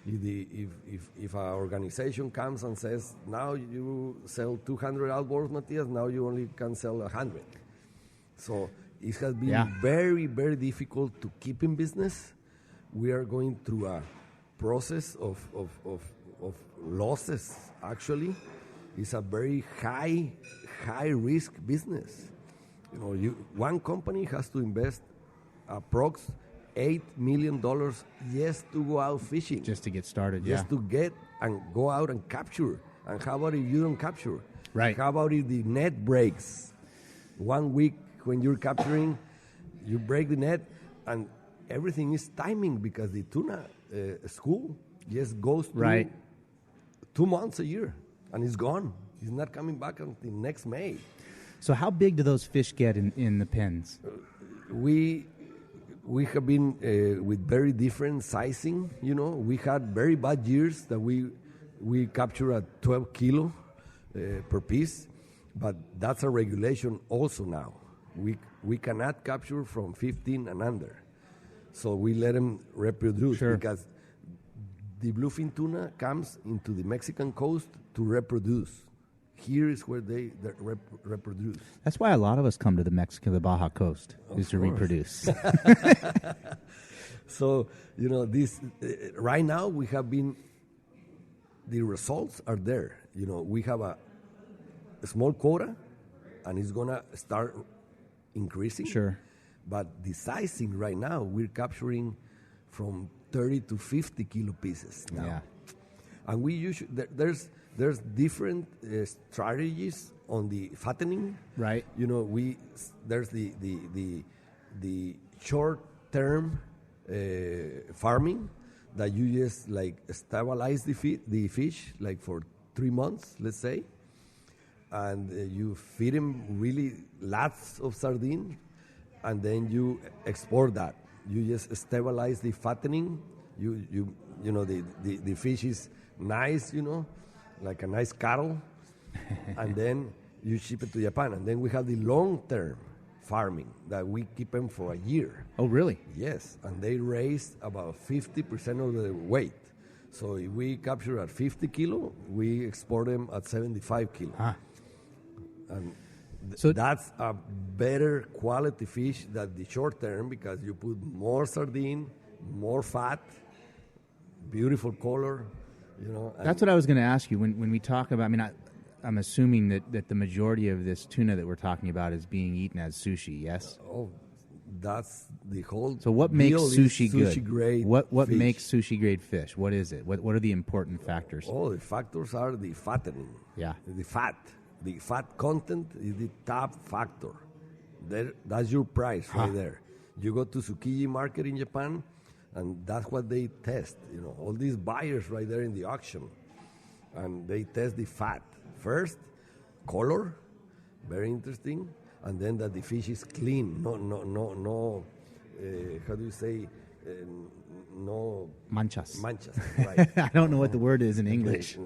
If an organization comes and says, now you sell 200 outboards, Matias, now you only can sell 100. So it has been very, very difficult to keep in business. We are going through a process of losses, actually. It's a very high risk business. One company has to invest approx $8 million just to go out fishing. Just to get started, Just to get and go out and capture. And how about if you don't capture? Right. How about if the net breaks? 1 week when you're capturing, you break the net, and everything is timing because the tuna school just goes through 2 months a year, and it's gone. It's not coming back until next May. So how big do those fish get in the pens? We have been with very different sizing. We had very bad years that we capture at 12 kilo per piece, but that's a regulation also now. We cannot capture from 15 and under, so we let them reproduce because the bluefin tuna comes into the Mexican coast to reproduce. Here is where they reproduce. That's why a lot of us come to the Baja coast, is to reproduce. So, this right now we have been, the results are there. We have a small quota, and it's going to start increasing. Sure. But the sizing right now, we're capturing from 30 to 50 kilo pieces now. Yeah. And we usually, there's different strategies on the fattening. Right. There's the short-term farming that you just like stabilize the fish like for 3 months, let's say, and you feed them really lots of sardine, and then you export that. You just stabilize the fattening. The fish is nice, like a nice cattle, and then you ship it to Japan. And then we have the long-term farming that we keep them for a year. Oh, really? Yes, and they raise about 50% of the weight. So if we capture at 50 kilo, we export them at 75 kilo. Huh. And so that's a better quality fish than the short term because you put more sardine, more fat, beautiful color. That's what I was going to ask you. When we talk about, I'm assuming that the majority of this tuna that we're talking about is being eaten as sushi, yes? That's the whole. So what makes sushi good? Grade what fish. Makes sushi grade fish? What is it? What are the important factors? The factors are the fattening. Yeah. The fat. The fat content is the top factor. That's your price right there. You go to Tsukiji market in Japan, and that's what they test. All these buyers right there in the auction, and they test the fat first, color, very interesting, and then that the fish is clean. No. How do you say? No manchas. Right. I don't know what the word is in English.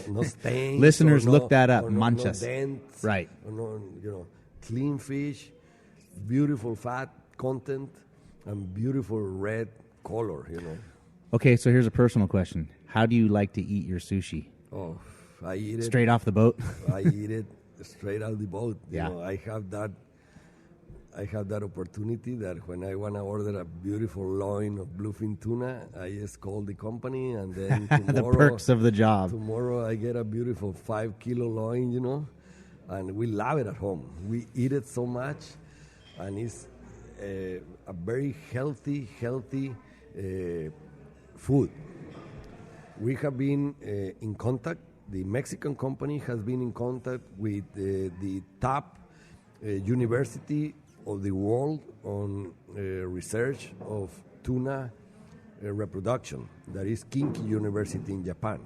No stains. Listeners, look that up. Manchas. No dents. Right. Clean fish, beautiful fat content, and beautiful red color. Okay, so here's a personal question: how do you like to eat your sushi? I eat it straight off the boat. I eat it straight out the boat. Yeah. I have that opportunity that when I want to order a beautiful loin of bluefin tuna, I just call the company, and then tomorrow, the perks of the job. Tomorrow I get a beautiful 5 kilo loin, and we love it at home. We eat it so much, and it's a very healthy food. We have been in contact. The Mexican company has been in contact with the top university of the world on research of tuna reproduction. That is Kinki University in Japan.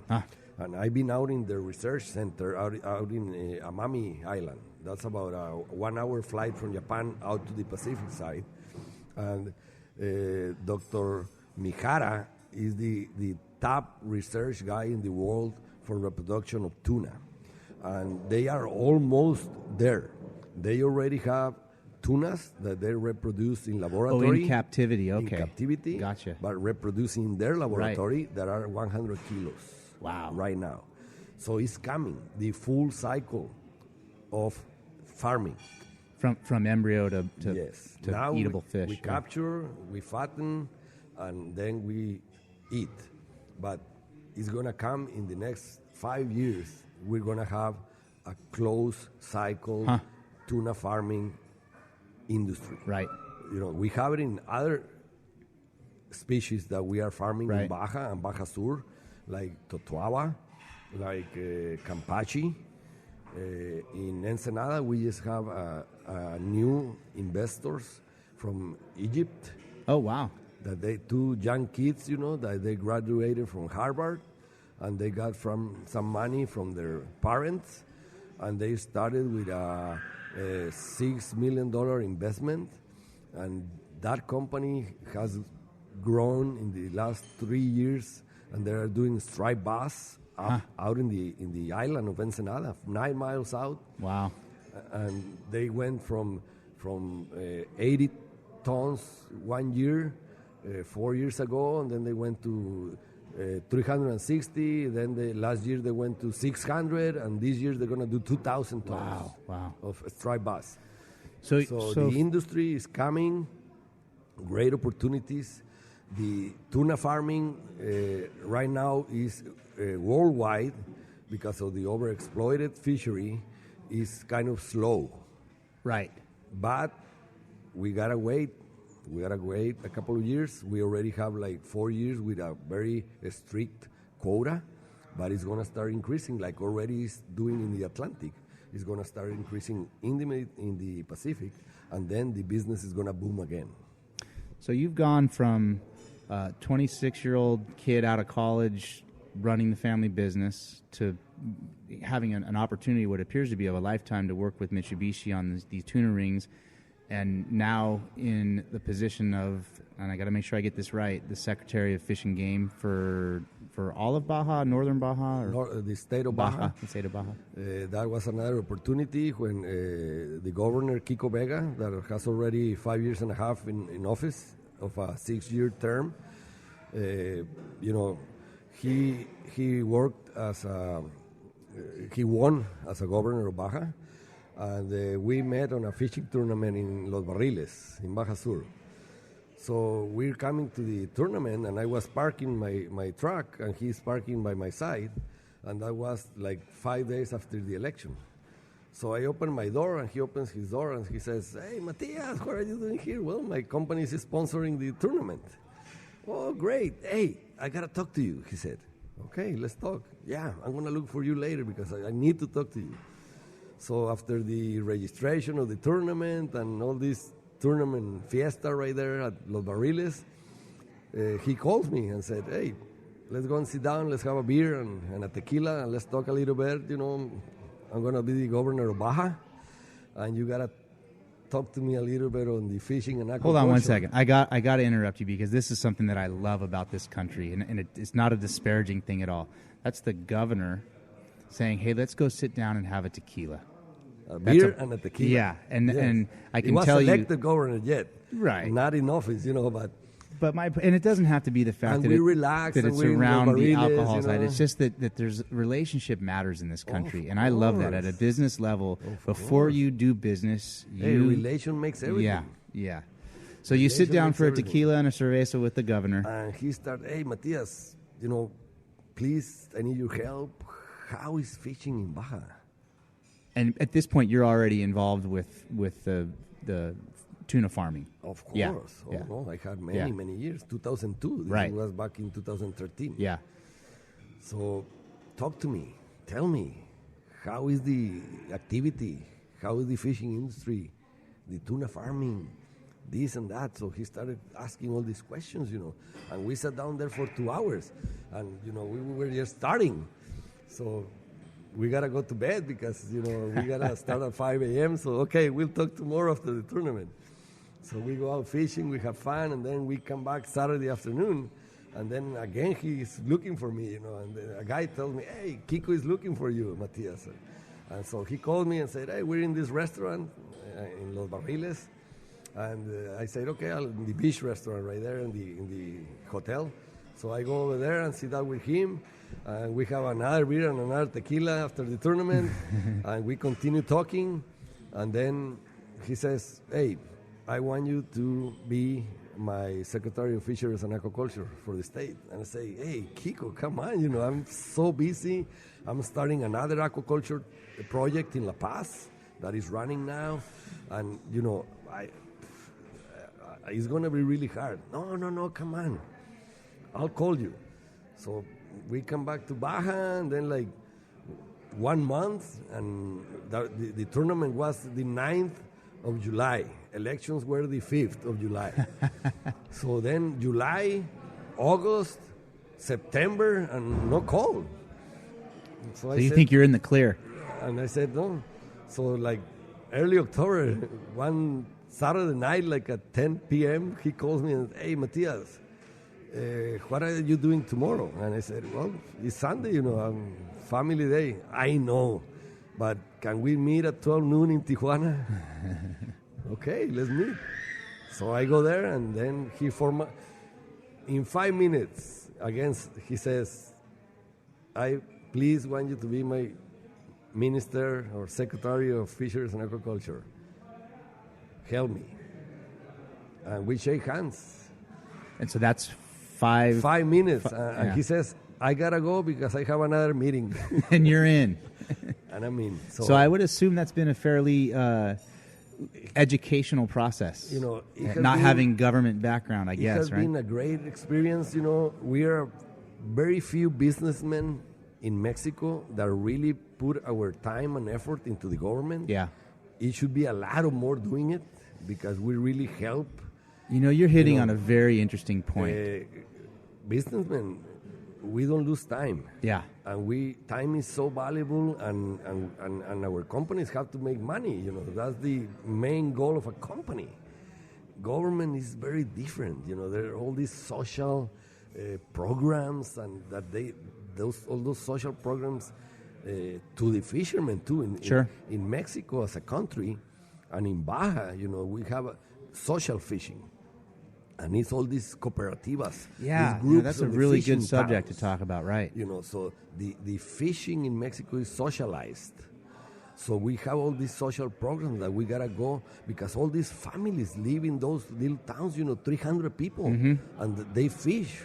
And I've been out in the research center out in Amami Island. That's about a 1 hour flight from Japan out to the Pacific side. And Dr. Mihara is the top research guy in the world for reproduction of tuna. And they are almost there. They already have tunas that they reproduce in laboratory. In captivity, okay. In captivity. Gotcha. But reproducing in their laboratory that are 100 kilos. Wow. Right now. So it's coming, the full cycle of farming. From embryo to Yes. to Now eatable fish. We capture, we fatten, and then we eat. But it's going to come in the next 5 years. We're going to have a closed cycle tuna farming industry. Right. We have it in other species that we are farming Right. in Baja and Baja Sur, like Totuaba, like Campeche. In Ensenada, we just have new investors from Egypt. Oh, wow. That two young kids, that they graduated from Harvard, and they got some money from their parents, and they started with a $6 million investment, and that company has grown in the last 3 years, and they are doing striped bass out in the island of Ensenada, 9 miles out. Wow. And they went from 80 tons 1 year, 4 years ago, and then they went to 360. Then last year they went to 600, and this year they're going to do 2,000 tons of striped bass. So the industry is coming, great opportunities. The tuna farming right now is worldwide, because of the overexploited fishery, is kind of slow. Right. But we gotta wait. We gotta wait a couple of years. We already have like 4 years with a very strict quota, but it's gonna start increasing, like already it's doing in the Atlantic. It's gonna start increasing in the Pacific, and then the business is gonna boom again. So you've gone from a 26-year-old kid out of college running the family business to having an opportunity, what appears to be of a lifetime, to work with Mitsubishi on these tuna rings, and now in the position of, and I got to make sure I get this right, the Secretary of Fish and Game for all of Baja, Northern Baja? The state of Baja. The state of Baja. That was another opportunity when the governor, Kiko Vega, that has already 5 years and a half in office of a 6-year term, he worked he won as a governor of Baja, and we met on a fishing tournament in Los Barriles, in Baja Sur. So we're coming to the tournament, and I was parking my truck, and he's parking by my side, and that was like 5 days after the election. So I open my door, and he opens his door, and he says, "Hey, Matias, what are you doing here?" "Well, my company is sponsoring the tournament." "Oh, great. Hey, I got to talk to you," he said. "Okay, let's talk." "Yeah, I'm going to look for you later because I need to talk to you." So after the registration of the tournament and all this tournament fiesta right there at Los Barriles, he calls me and said, "Hey, let's go and sit down, let's have a beer and a tequila, and let's talk a little bit. I'm going to be the governor of Baja, and you got to talk to me a little bit on the fishing and aquaculture." Hold on one second. I got to interrupt you, because this is something that I love about this country, and it's not a disparaging thing at all. That's the governor saying, "Hey, let's go sit down and have a tequila." A beer and a tequila. Yeah, and I can tell you... He was elected governor yet. Right. Not in office, but... And it doesn't have to be the fact that it's around the alcohol side. It's just that there's relationship matters in this country, and I love that at a business level. Before you do business, relation makes everything. Yeah. So you sit down for a tequila and a cerveza with the governor, and he started, "Hey, Matias, please, I need your help. How is fishing in Baja?" And at this point, you're already involved with the tuna farming. Of course. Yeah. No, I had many years. 2002. This was back in 2013. Yeah. So talk to me. Tell me, how is the activity? How is the fishing industry? The tuna farming? This and that. So he started asking all these questions, And we sat down there for 2 hours. And, we were just starting. So we got to go to bed because, we got to start at 5 a.m. So, okay, we'll talk tomorrow after the tournament. So we go out fishing, we have fun, and then we come back Saturday afternoon. And then, again, he's looking for me, And a guy tells me, "Hey, Kiko is looking for you, Matias." And so he called me and said, "Hey, we're in this restaurant in Los Barriles. And I said, okay, in the beach restaurant right there in the hotel. So I go over there and sit down with him, and we have another beer and another tequila after the tournament, and we continue talking, and then he says, hey, I want you to be my Secretary of Fisheries and Aquaculture for the state. And I say, hey, Kiko, come on, I'm so busy. I'm starting another aquaculture project in La Paz that is running now, and, it's going to be really hard. No, come on. I'll call you. So we come back to Baja, and then 1 month, and the tournament was the 9th of July. Elections were the 5th of July. So then July, August, September, and no call. So you think you're in the clear? And I said, no. So early October, one Saturday night, at 10 p.m., he calls me and, hey, Matias, what are you doing tomorrow? And I said, well, it's Sunday, family day. I know, but can we meet at 12 noon in Tijuana? Okay, let's meet. So I go there, and then in 5 minutes, he says, I please want you to be my Minister or Secretary of Fisheries and Aquaculture. Help me. And we shake hands. And so that's 5 minutes. And he says, I got to go because I have another meeting. And you're in. And I mean, so I would assume that's been a fairly educational process. Not having government background, I guess, right? It has been a great experience. We are very few businessmen in Mexico that really put our time and effort into the government. Yeah. It should be a lot of more doing it because we really help. You're hitting on a very interesting point. Businessmen, we don't lose time. Yeah. And time is so valuable, and our companies have to make money. That's the main goal of a company. Government is very different. There are all these social programs, and that all those social programs to the fishermen too. In Mexico as a country, and in Baja, we have social fishing. And it's all these cooperativas. Yeah, these groups that's a really good subject towns. To talk about, right? So the fishing in Mexico is socialized. So we have all these social programs that we got to go, because all these families live in those little towns, 300 people. Mm-hmm. And they fish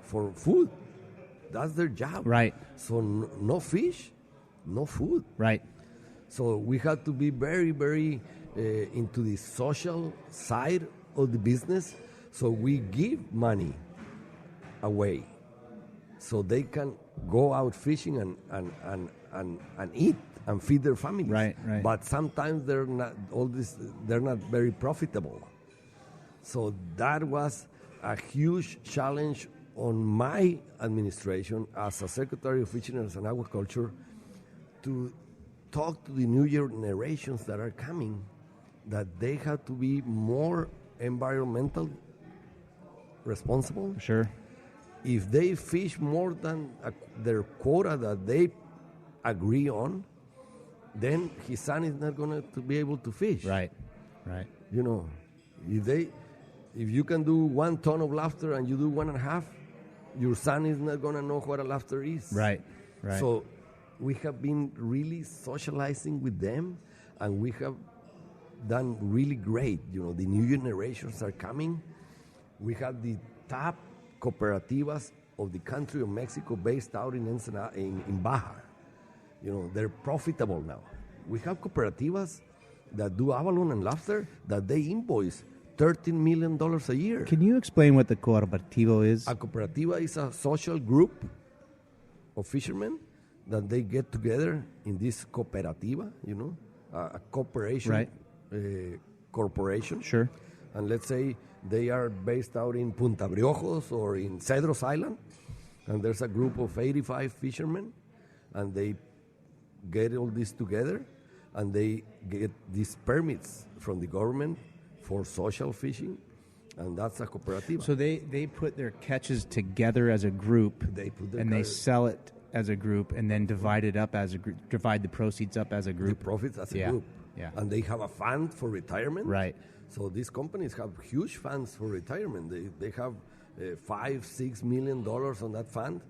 for food. That's their job. Right. So no fish, no food. Right. So we have to be very, very into the social side of the business. So we give money away so they can go out fishing and eat and feed their families. Right. But sometimes they're not very profitable. So that was a huge challenge on my administration as a Secretary of Fisheries and Aquaculture to talk to the new generations that are coming that they have to be more environmental responsible. Sure. If they fish more than their quota that they agree on, then his son is not going to be able to fish. Right. If you can do 1 ton of lobster and you do 1.5, your son is not going to know what a lobster is. Right. So we have been really socializing with them, and we have done really great. The new generations are coming. We have the top cooperativas of the country of Mexico based out in Baja. They're profitable now. We have cooperativas that do abalone and lobster that they invoice $13 million a year. Can you explain what the cooperativo is? A cooperativa is a social group of fishermen that they get together in this cooperativa, a corporation. Right. Corporation. Sure. And let's say they are based out in Punta Briojos or in Cedros Island, and there's a group of 85 fishermen, and they get all this together, and they get these permits from the government for social fishing, and that's a cooperative. So they put their catches together as a group, they sell it as a group, and then divide it up as a divide the proceeds up as a group. The profits as a group. Yeah. And they have a fund for retirement. Right. So these companies have huge funds for retirement. They have $5-6 million on that fund,